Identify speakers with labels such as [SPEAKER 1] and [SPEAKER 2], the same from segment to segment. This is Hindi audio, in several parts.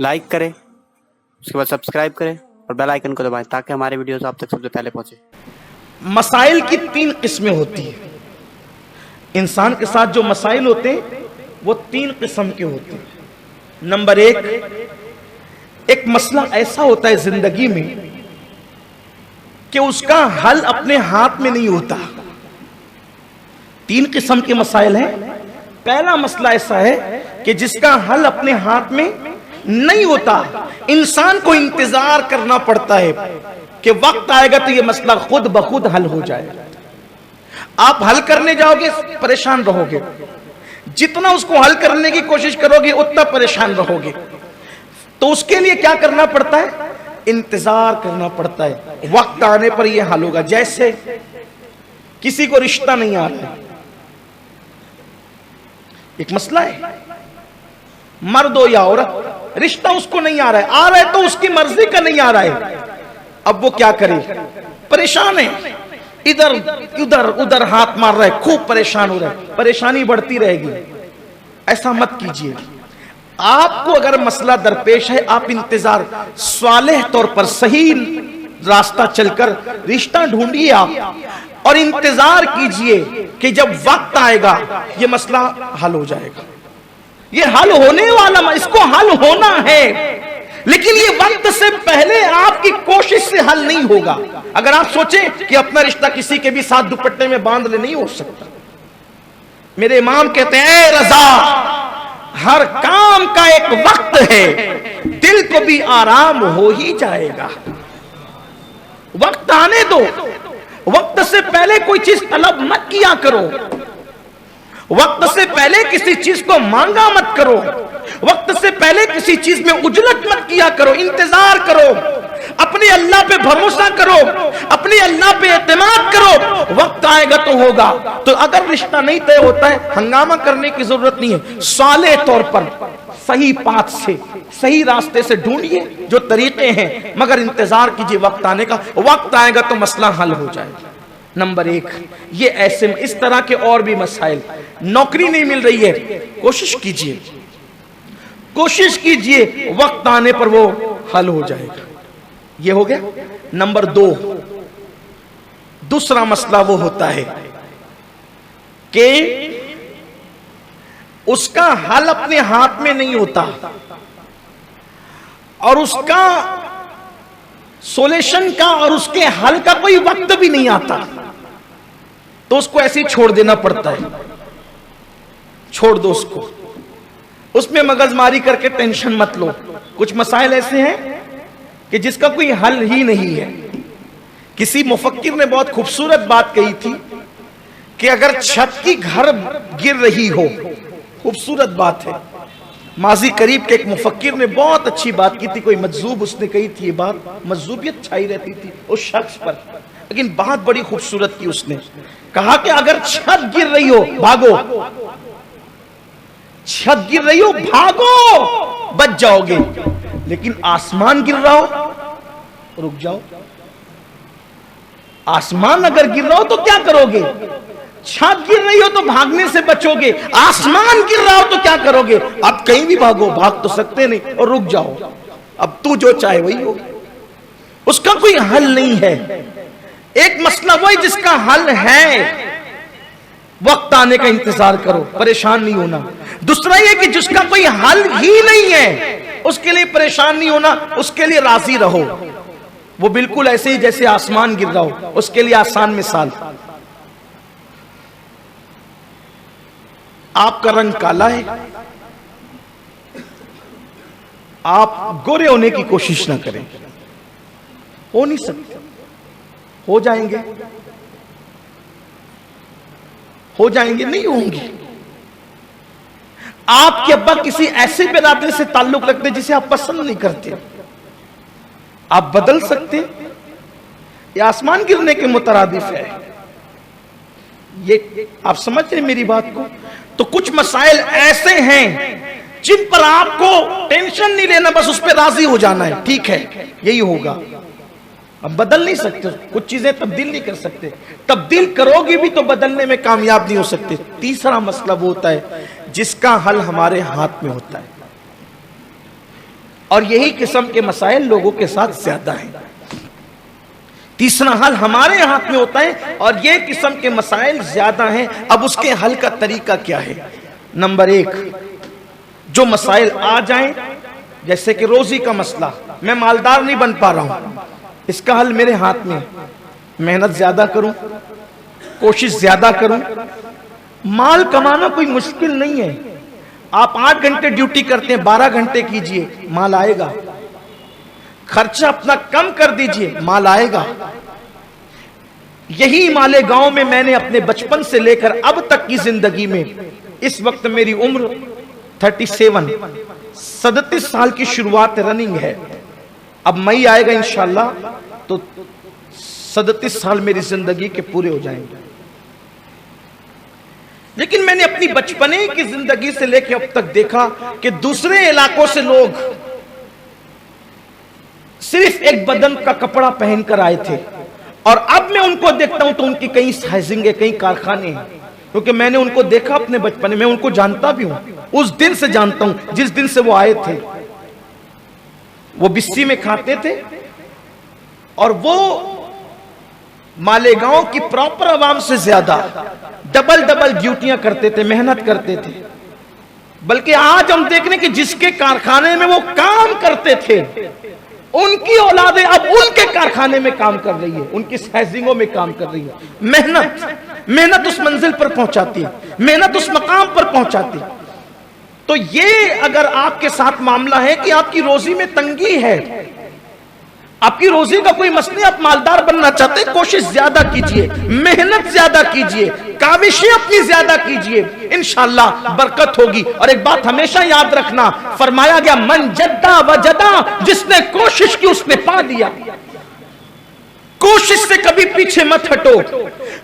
[SPEAKER 1] लाइक करें, उसके बाद सब्सक्राइब करें और बेल आइकन को दबाएं ताकि हमारे वीडियोस आप तक सबसे पहले पहुंचे।
[SPEAKER 2] मसाइल की 3 किस्में होती है। इंसान के साथ जो मसाइल होते हैं वो 3 किस्म के होते हैं। नंबर 1, एक मसला ऐसा होता है जिंदगी में कि उसका हल अपने हाथ में नहीं होता। 3 किस्म के मसाइल हैं। पहला मसला ऐसा है कि जिसका हल अपने हाथ में नहीं होता, इंसान को इंतजार करना पड़ता है कि वक्त आएगा तो यह मसला खुद ब खुद हल हो जाएगा। आप हल करने जाओगे परेशान रहोगे, जितना उसको हल करने की कोशिश करोगे उतना परेशान रहोगे। तो उसके लिए क्या करना पड़ता है? इंतजार करना पड़ता है। वक्त आने पर यह हल होगा। जैसे किसी को रिश्ता नहीं आ रहा है, एक मसला है, मर्द हो या औरत, रिश्ता उसको नहीं आ रहा है तो उसकी मर्जी का नहीं आ रहा है। अब वो क्या करे? परेशान है, इधर उधर उधर हाथ मार रहा है, खूब परेशान हो रहा है, परेशानी बढ़ती रहेगी। ऐसा मत कीजिए। आपको अगर मसला दरपेश है, आप इंतजार सालेह तौर पर सही रास्ता चलकर रिश्ता ढूंढिए आप, और इंतजार कीजिए कि जब वक्त आएगा ये मसला हल हो जाएगा। ये हल होने वाला, इसको हल होना है, लेकिन ये वक्त से पहले आपकी कोशिश से हल नहीं होगा। अगर आप सोचें कि अपना रिश्ता किसी के भी साथ दुपट्टे में बांध ले, नहीं हो सकता। मेरे इमाम कहते हैं, रजा, हर काम का एक वक्त है, दिल को भी आराम हो ही जाएगा। वक्त आने दो। वक्त से पहले कोई चीज तलब मत किया करो। वक्त से पहले किसी चीज को मांगा मत करो। वक्त से पहले किसी चीज में उजलत मत किया करो। इंतजार करो, अपने अल्लाह पे भरोसा करो, अपने अल्लाह पे एतमाद करो। वक्त आएगा तो होगा। तो अगर रिश्ता नहीं तय होता है, हंगामा करने की जरूरत नहीं है। साले तौर पर सही पाथ से, सही रास्ते से ढूंढिए जो तरीके हैं, मगर इंतजार कीजिए वक्त आने का। वक्त आएगा तो मसला हल हो जाएगा। नंबर 1, ये ऐसे इस तरह के और भी मसाइल। नौकरी नहीं मिल रही है, कोशिश कीजिए, कोशिश कीजिए, वक्त आने पर वो हल हो जाएगा। ये हो गया। नंबर 2, दूसरा मसला वो होता है कि उसका हल अपने हाथ में नहीं होता और उसका सोल्यूशन का और उसके हल का कोई वक्त भी नहीं आता, तो उसको ऐसे ही छोड़ देना पड़ता है। छोड़ दो उसको, उसमें मगजमारी करके टेंशन मत लो। कुछ मसाइल ऐसे हैं कि जिसका कोई हल ही नहीं है। किसी मुफक्किर ने बहुत खूबसूरत बात कही थी कि अगर छत की घर गिर रही हो, खूबसूरत बात है, माजी करीब के एक मुफक्किर ने बहुत अच्छी बात की थी। कोई मजजूब उसने कही थी ये बात, मजजूबियत छाई रहती थी उस शख्स पर, लेकिन बात बड़ी खूबसूरत की। उसने कहा कि अगर छत गिर रही हो भागो, छत गिर रही हो भागो, बच जाओगे, लेकिन आसमान गिर रहा हो रुक जाओ। आसमान अगर गिर रहा हो तो क्या करोगे? छत गिर रही हो तो भागने से बचोगे, आसमान गिर रहा हो तो क्या करोगे? अब कहीं भी भागो, भाग तो सकते नहीं, और रुक जाओ, अब तू जो चाहे वही हो। उसका कोई हल नहीं है। एक मसला वही जिसका हल है, वक्त आने का इंतजार करो, परेशान नहीं होना। दूसरा ये कि जिसका कोई हल ही नहीं है, उसके लिए परेशान नहीं होना, उसके लिए राजी रहो। वो बिल्कुल ऐसे ही जैसे आसमान गिर रहा हो, उसके लिए आसान मिसाल। आपका रंग काला है, आप गोरे होने की कोशिश ना करें, हो नहीं सकते। हो जाएंगे, हो जाएंगे, नहीं होंगे। आपके अब्बा किसी ऐसे बिरादरी से ताल्लुक रखते जिसे आप पसंद नहीं करते, आप बदल सकते। ये आसमान गिरने के मुतरादिफ है। ये आप समझ रहे मेरी बात को? तो कुछ मसाइल ऐसे हैं जिन पर आपको टेंशन नहीं लेना, बस उस पर राजी हो जाना है, ठीक है यही होगा। अब बदल नहीं सकते, कुछ चीजें तब्दील नहीं कर सकते, तब्दील करोगे भी तो बदलने में कामयाब नहीं हो सकते। तीसरा मसला वो होता है जिसका हल हमारे हाथ में होता है। और यही किस्म के मसाइल लोगों के साथ ज्यादा हैं। तीसरा हल हमारे हाथ में होता है और ये किस्म के मसाइल ज्यादा हैं। अब उसके हल का तरीका क्या है? नंबर एक, जो मसाइल आ जाएं, जैसे कि रोजी का मसला, मैं मालदार नहीं बन पा रहा हूं, इसका हल मेरे हाथ में, मेहनत ज्यादा करूं, कोशिश ज्यादा करूं। माल कमाना कोई मुश्किल नहीं है। आप 8 घंटे ड्यूटी करते हैं, 12 घंटे कीजिए, माल आएगा। खर्चा अपना कम कर दीजिए, माल आएगा। यही माले गांव में मैंने अपने बचपन से लेकर अब तक की जिंदगी में, इस वक्त मेरी उम्र 37 साल की शुरुआत रनिंग है। अब मई आएगा इंशाल्लाह तो 37 साल मेरी जिंदगी के पूरे हो जाएंगे। लेकिन मैंने अपनी बचपने की जिंदगी से लेकर अब तक देखा कि दूसरे इलाकों से लोग सिर्फ एक बदन का कपड़ा पहनकर आए थे और अब मैं उनको देखता हूं तो उनकी कई साइजिंग, कई कारखाने हैं, क्योंकि मैंने उनको देखा अपने बचपन में, उनको जानता भी हूं, उस दिन से जानता हूं जिस दिन से वो आए थे। वो बिस्सी में खाते थे और वो मालेगांव की प्रॉपर आवाम से ज्यादा डबल ड्यूटियां करते थे, मेहनत करते थे। बल्कि आज हम देख रहे हैं कि जिसके कारखाने में वो काम करते थे, उनकी औलादें अब उनके कारखाने में काम कर रही है, उनकी साइजिंगों में काम कर रही है। मेहनत उस मंजिल पर पहुंचाती है, मेहनत उस मकाम पर पहुंचाती है। तो ये अगर आपके साथ मामला है कि आपकी रोजी में तंगी है, आपकी रोजी का कोई मसला, आप मालदार बनना चाहते हैं, कोशिश ज्यादा कीजिए, मेहनत ज्यादा कीजिए, काविशें अपनी ज्यादा कीजिए, इंशाअल्लाह बरकत होगी। और एक बात हमेशा याद रखना, फरमाया गया मन जद्दा वजदा, जिसने कोशिश की उसने पा लिया। कोशिश से कभी पीछे मत हटो,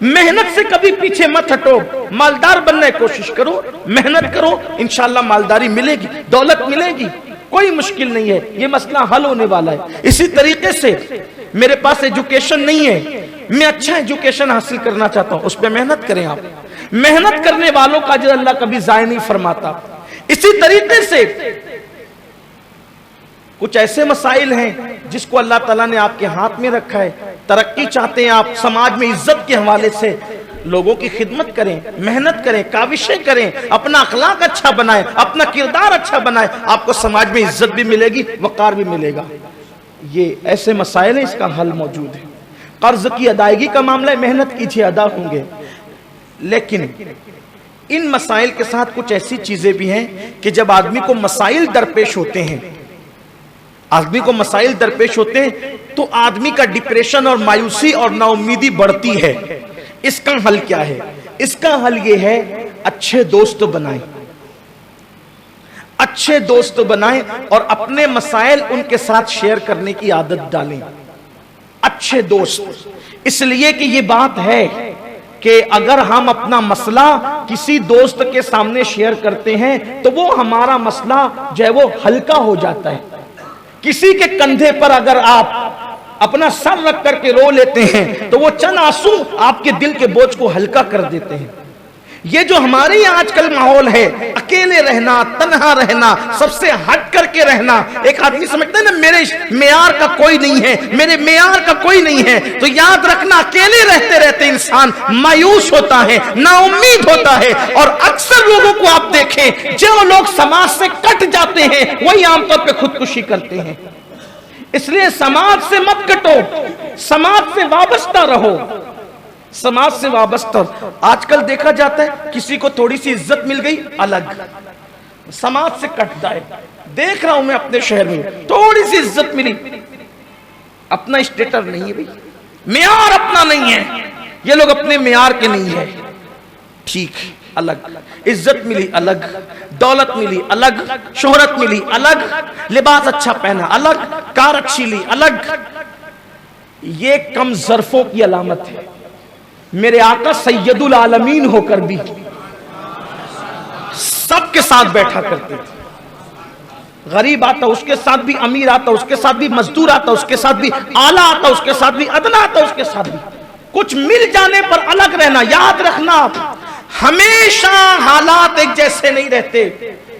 [SPEAKER 2] मेहनत से कभी पीछे मत हटो। मालदार बनने की कोशिश करो, मेहनत करो, इंशाअल्लाह मालदारी मिलेगी, दौलत मिलेगी, कोई मुश्किल नहीं है, ये मसला हल होने वाला है। इसी तरीके से मेरे पास एजुकेशन नहीं है, मैं अच्छा एजुकेशन हासिल करना चाहता हूं, उस पर मेहनत करें। आप मेहनत करने वालों का अजर अल्लाह कभी जाया नहीं फरमाता। इसी तरीके से कुछ ऐसे मसाइल हैं जिसको अल्लाह ताला ने आपके हाथ में रखा है, तरक्की चाहते हैं आप, समाज में इज्जत के हवाले से लोगों की खिदमत करें, मेहनत करें, काविशें करें, अपना अखलाक अच्छा बनाएं, अपना किरदार अच्छा बनाएं, आपको समाज में इज्जत भी मिलेगी, वकार भी मिलेगा। ये ऐसे मसाइल हैं, इसका हल मौजूद है। कर्ज की अदायगी का मामला है, मेहनत कीजिए, अदा होंगे। लेकिन इन मसाइल के साथ कुछ ऐसी चीजें भी हैं कि जब आदमी को मसाइल दरपेश होते हैं, आदमी को मसाइल दरपेश होते हैं तो आदमी का डिप्रेशन और मायूसी और नाउम्मीदी बढ़ती है। इसका हल क्या है? इसका हल यह है, अच्छे दोस्त बनाएं, अच्छे दोस्त बनाएं और अपने मसाइल उनके साथ शेयर करने की आदत डालें। अच्छे दोस्त, इसलिए कि यह बात है कि अगर हम अपना मसला किसी दोस्त के सामने शेयर करते हैं तो वो हमारा मसला जो है वो हल्का हो जाता है। किसी के कंधे पर अगर आप अपना सर रख करके रो लेते हैं तो वो चंद आंसू आपके दिल के बोझ को हल्का कर देते हैं। ये जो हमारे यहाँ आजकल माहौल है, अकेले रहना, तन्हा रहना, सबसे हट करके रहना, एक आदमी समझता है ना मेरे मेयार का कोई नहीं है, मेरे मेयार का कोई नहीं है, तो याद रखना अकेले रहते रहते इंसान मायूस होता है, नाउम्मीद होता है। और अक्सर लोगों को आप देखें, जो लोग समाज से कट जाते हैं वही आमतौर पर खुदकुशी करते हैं। इसलिए समाज से मत कटो, समाज से वाबस्ता रहो, समाज से वाबस्ता। आजकल देखा जाता है किसी को थोड़ी सी इज्जत मिल गई, अलग, समाज से कट जाए। देख रहा हूं मैं अपने शहर में, थोड़ी सी इज्जत मिली, अपना स्टेटस नहीं है भाई, मेयार अपना नहीं है, ये लोग अपने मेयार के नहीं है, ठीक, अलग, इज्जत मिली अलग, दौलत मिली अलग, शोहरत मिली अलग, लिबास अच्छा पहना अलग, कार अच्छी ली अलग। ये कम ज़र्फों की अलामत है। मेरे आका सैयदुल आलमीन होकर भी सबके साथ बैठा करते थे। गरीब आता उसके साथ भी, अमीर आता उसके साथ भी, मजदूर आता उसके साथ भी, आला आता उसके साथ भी, अदना आता उसके साथ भी। कुछ मिल जाने पर अलग रहना। याद रखना, हमेशा हालात एक जैसे नहीं रहते।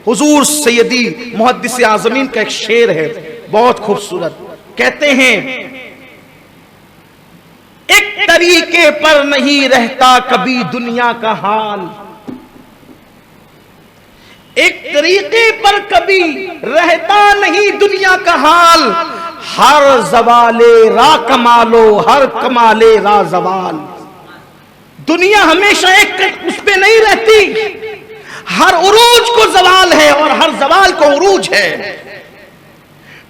[SPEAKER 2] हुजूर सैयदी मुहद्दिस आज़मीन का एक शेर है बहुत खूबसूरत। कहते हैं एक तरीके पर नहीं रहता कभी दुनिया का हाल, एक तरीके पर कभी रहता नहीं दुनिया का हाल, हर जवाले रा कमालो हर कमाले रा जवाल। दुनिया हमेशा एक उस पे नहीं रहती, हर उरूज को जवाल है और हर जवाल को उरूज है।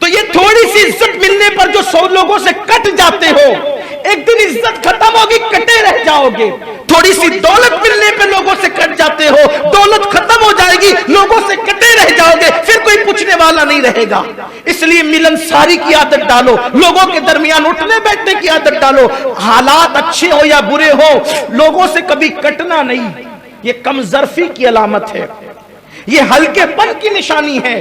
[SPEAKER 2] तो ये थोड़ी सी इज्जत मिलने पर जो 100 लोगों से कट जाते हो, एक दिन इज्जत खत्म होगी, कटे रह जाओगे। थोड़ी सी दौलत मिलने पे लोगों से कट जाते हो, दौलत खत्म हो जाएगी, लोगों से कटे रह जाओगे, फिर कोई पूछने वाला नहीं रहेगा। इसलिए मिलनसारी की आदत डालो, लोगों के दरमियान उठने बैठने की आदत डालो। हालात अच्छे हो या बुरे हो, लोगों से कभी कटना नहीं। ये कमजरफी की अलामत है, ये हल्केपन की निशानी है,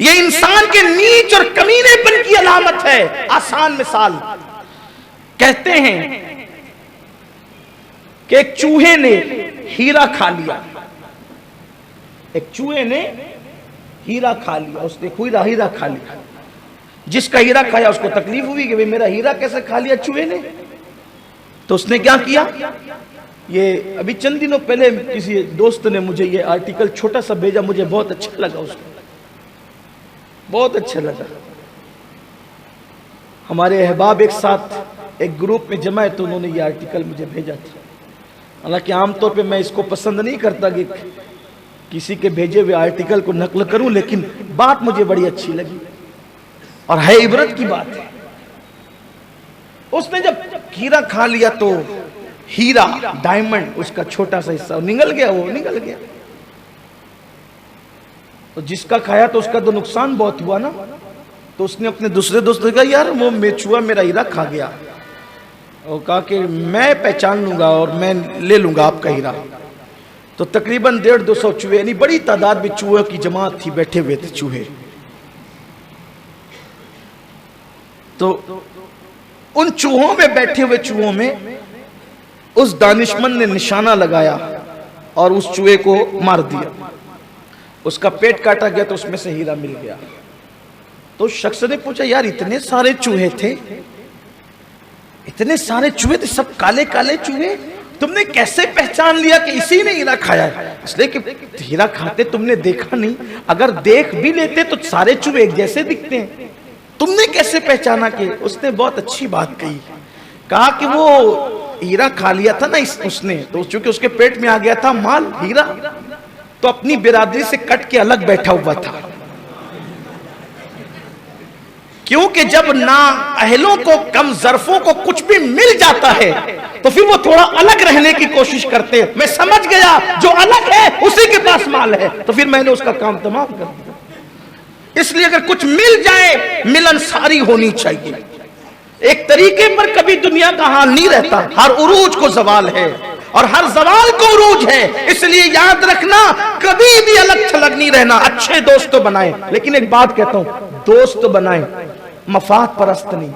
[SPEAKER 2] ये इंसान के नीच और कमीनेपन की अलामत है। आसान मिसाल, कहते हैं कि एक चूहे ने हीरा खा लिया, एक चूहे ने हीरा खा लिया, उसने हीरा खा लिया। जिसका हीरा खाया उसको तकलीफ हुई कि भाई मेरा हीरा कैसे खा लिया चूहे ने। तो उसने क्या किया, ये अभी चंद दिनों पहले किसी दोस्त ने मुझे ये आर्टिकल छोटा सा भेजा, मुझे बहुत अच्छा लगा, उसको बहुत अच्छा लगा। हमारे अहबाब एक साथ एक ग्रुप में जमा है तो उन्होंने ये आर्टिकल मुझे भेजा था। हालांकि आमतौर पे मैं इसको पसंद नहीं करता कि किसी के भेजे हुए आर्टिकल को नकल करूं, लेकिन बात मुझे बड़ी अच्छी लगी और है इबरत की बात है। उसने जब हीरा खा लिया तो हीरा डायमंड उसका छोटा सा हिस्सा निगल गया, वो निगल गया। तो जिसका खाया तो उसका तो नुकसान बहुत हुआ ना। तो उसने अपने दूसरे दोस्त को कहा यार वो मेचुआ मेरा हीरा खा गया, और कहा कि मैं पहचान लूंगा और मैं ले लूंगा आपका हीरा। तो तकरीबन 150-200 चूहे, यानी बड़ी तादाद में चूहे की जमात थी, बैठे हुए थे चूहे। तो उन चूहों में बैठे हुए चूहों में उस दानिशमंद ने निशाना लगाया और उस चूहे को मार दिया। उसका पेट काटा गया तो उसमें से हीरा मिल गया। तो उस शख्स ने पूछा यार इतने सारे चूहे थे, इतने सारे चूहे थे, सब काले काले चूहे, तुमने कैसे पहचान लिया कि इसी ने हीरा खाया है? इसलिए कि हीरा खाते तुमने देखा नहीं, अगर देख भी लेते तो सारे चूहे एक जैसे दिखते हैं, तुमने कैसे पहचाना? कि उसने बहुत अच्छी बात कही, कहा कि वो हीरा खा लिया था ना उसने, तो चूंकि उसके पेट में आ गया था माल हीरा, तो अपनी बिरादरी से कट के अलग बैठा हुआ था। क्योंकि जब ना अहलों को, कम ज़र्फों को कुछ भी मिल जाता है तो फिर वो थोड़ा अलग रहने की कोशिश करते हैं। मैं समझ गया जो अलग है उसी के पास माल है, तो फिर मैंने उसका काम तमाम कर दिया। इसलिए अगर कुछ मिल जाए मिलनसारी होनी चाहिए। एक तरीके पर कभी दुनिया का हाल नहीं रहता, हर उरूज को जवाल है और हर जवाल को उरूज है। इसलिए याद रखना कभी भी अलग थलग नहीं रहना। अच्छे दोस्त तो बनाए, लेकिन एक बात कहता हूं, दोस्त तो बनाए मफाद परस्त नहीं।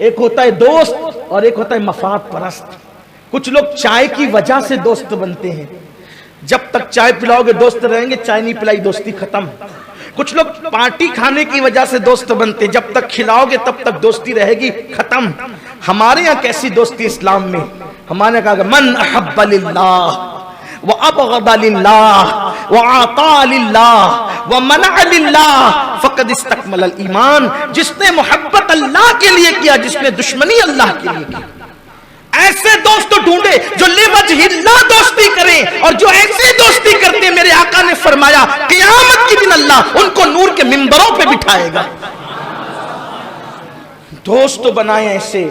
[SPEAKER 2] एक होता है दोस्त और एक होता है मफाद परस्त। कुछ लोग चाय की वजह से दोस्त बनते हैं, जब तक चाय पिलाओगे दोस्त रहेंगे, चाय नहीं पिलाई दोस्ती खत्म। कुछ लोग पार्टी खाने की वजह से दोस्त बनते, जब तक खिलाओगे तब तक दोस्ती रहेगी खत्म। हमारे यहाँ कैसी दोस्ती इस्लाम में, हमारे कहा मन अहब्ब लिल्लाह व अबग़दा लिल्लाह व आता लिल्लाह व मना लिल्लाह फ़क़द इस्तकमल अल ईमान। जिसने मोहब्बत अल्लाह के लिए किया, जिसने दुश्मनी अल्लाह के लिए की, ऐसे दोस्त ढूंढे जो लिवजहिल्लाह दोस्ती करें। और जो ऐसे दोस्ती करते हैं, मेरे आका ने फरमाया क़यामत के दिन अल्लाह उनको नूर के मिंबरों पे बिठाएगा। दोस्त बनाए ऐसे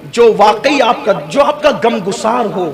[SPEAKER 2] जो वाकई आपका, जो आपका गमगुसार हो,